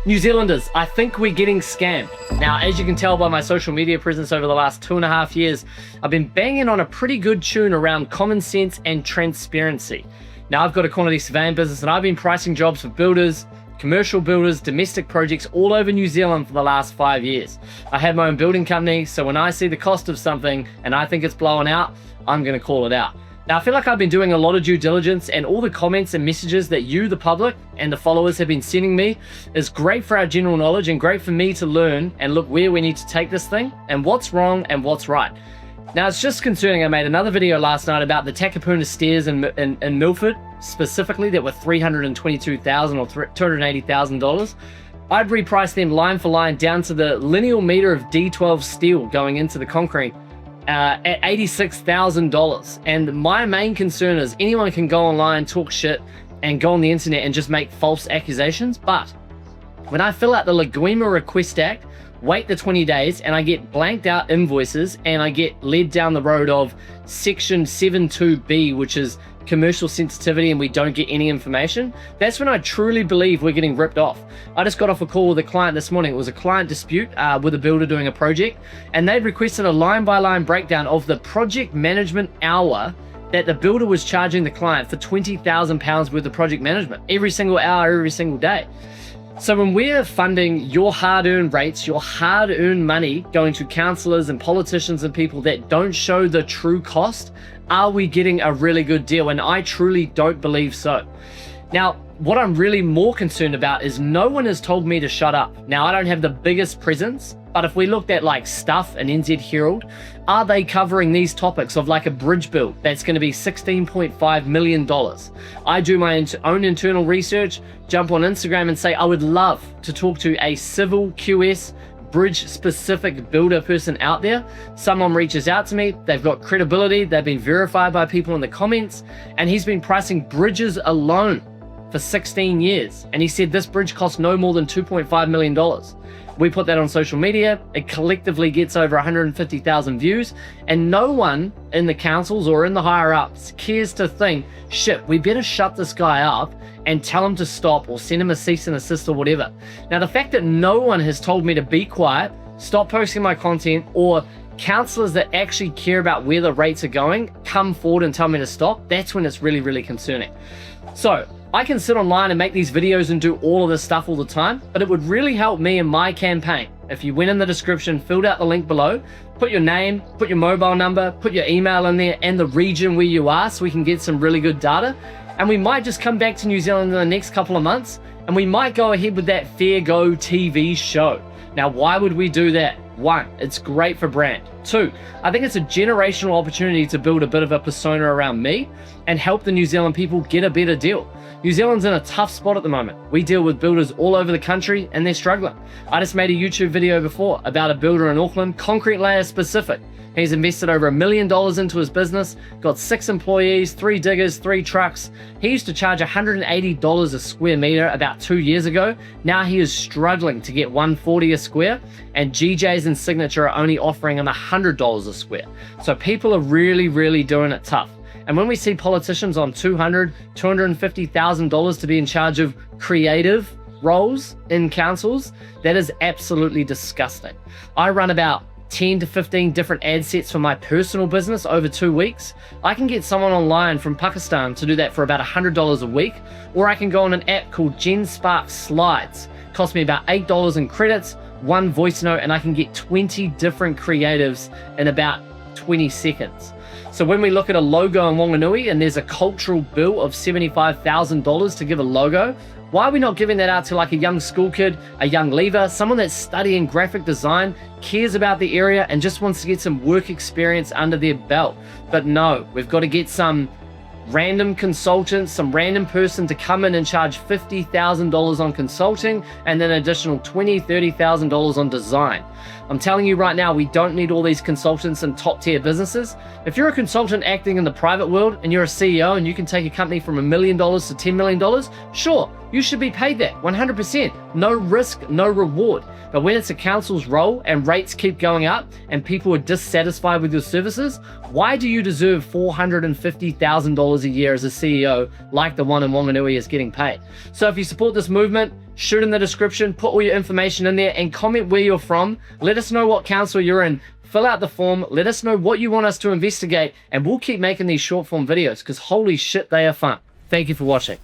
New Zealanders, I think we're getting scammed. Now, as you can tell by my social media presence over the last 2.5 years, I've been banging on a pretty good tune around common sense and transparency. Now, I've got a quantity surveying business and I've been pricing jobs for builders, commercial builders, domestic projects all over New Zealand for the last 5 years. I have my own building company, so when I see the cost of something and I think it's blowing out, I'm going to call it out. Now, I feel like I've been doing a lot of due diligence, and all the comments and messages that you, the public, and the followers have been sending me is great for our general knowledge and great for me to learn and look where we need to take this thing and what's wrong and what's right. Now, it's just concerning. I made another video last night about the Takapuna stairs in Milford, specifically, that were $322,000 or $280,000. I'd repriced them line for line down to the lineal meter of D12 steel going into the concrete at $86,000. And my main concern is anyone can go online, talk shit, and go on the internet and just make false accusations. But when I fill out the Laguima Request Act, wait the 20 days, and I get blanked out invoices, and I get led down the road of Section 72B, which is commercial sensitivity, and we don't get any information, that's when I truly believe we're getting ripped off. I just got off a call with a client this morning. It was a client dispute with a builder doing a project, and they'd requested a line-by-line breakdown of the project management hour that the builder was charging the client for £20,000 worth of project management every single hour, every single day. So when we're funding your hard-earned rates, your hard-earned money going to councillors and politicians and people that don't show the true cost, are we getting a really good deal? And I truly don't believe so. Now, what I'm really more concerned about is no one has told me to shut up. Now, I don't have the biggest presence, but if we looked at like Stuff and NZ Herald, are they covering these topics of like a bridge build that's going to be $16.5 million? I do my own internal research, jump on Instagram and say I would love to talk to a civil QS bridge specific builder person out there. Someone reaches out to me, they've got credibility, they've been verified by people in the comments, and he's been pricing bridges alone for 16 years. And he said this bridge costs no more than $2.5 million. We put that on social media, it collectively gets over 150,000 views, and no one in the councils or in the higher ups cares to think, shit, we better shut this guy up and tell him to stop or send him a cease and desist or whatever. Now, the fact that no one has told me to be quiet, stop posting my content, or councillors that actually care about where the rates are going come forward and tell me to stop, that's when it's really, really concerning. So I can sit online and make these videos and do all of this stuff all the time, but it would really help me in my campaign if you went in the description, filled out the link below, put your name, put your mobile number, put your email in there, and the region where you are, so we can get some really good data. And we might just come back to New Zealand in the next couple of months, and we might go ahead with that Fair Go TV show. Now, why would we do that? 1, it's great for brand. 2, I think it's a generational opportunity to build a bit of a persona around me and help the New Zealand people get a better deal. New Zealand's in a tough spot at the moment. We deal with builders all over the country and they're struggling. I just made a YouTube video before about a builder in Auckland, concrete layer specific. He's invested over $1 million into his business, got 6 employees, 3 diggers, 3 trucks. He used to charge $180 a square meter about 2 years ago. Now he is struggling to get $140 a square, and GJs and Signature are only offering him $100 a square. So people are really, really doing it tough. And when we see politicians on $200,000, $250,000 to be in charge of creative roles in councils, that is absolutely disgusting. I run about 10 to 15 different ad sets for my personal business over 2 weeks. I can get someone online from Pakistan to do that for about $100 a week, or I can go on an app called GenSpark Slides. It costs me about $8 in credits, 1 voice note, and I can get 20 different creatives in about 20 seconds. So when we look at a logo in Wanganui and there's a cultural bill of $75,000 to give a logo, why are we not giving that out to like a young school kid, a young leaver, someone that's studying graphic design, cares about the area and just wants to get some work experience under their belt? But no, we've got to get some random consultant, some random person to come in and charge $50,000 on consulting and then an additional $20,000, $30,000 on design. I'm telling you right now, we don't need all these consultants in top tier businesses. If you're a consultant acting in the private world and you're a CEO and you can take a company from $1 million to $10 million, sure, you should be paid that 100%. No risk, no reward. But when it's a council's role and rates keep going up and people are dissatisfied with your services, why do you deserve $450,000 a year as a CEO like the one in Wanganui is getting paid? So if you support this movement, shoot in the description, put all your information in there, and comment where you're from. Let us know what council you're in. Fill out the form, let us know what you want us to investigate, and we'll keep making these short form videos because holy shit, they are fun. Thank you for watching.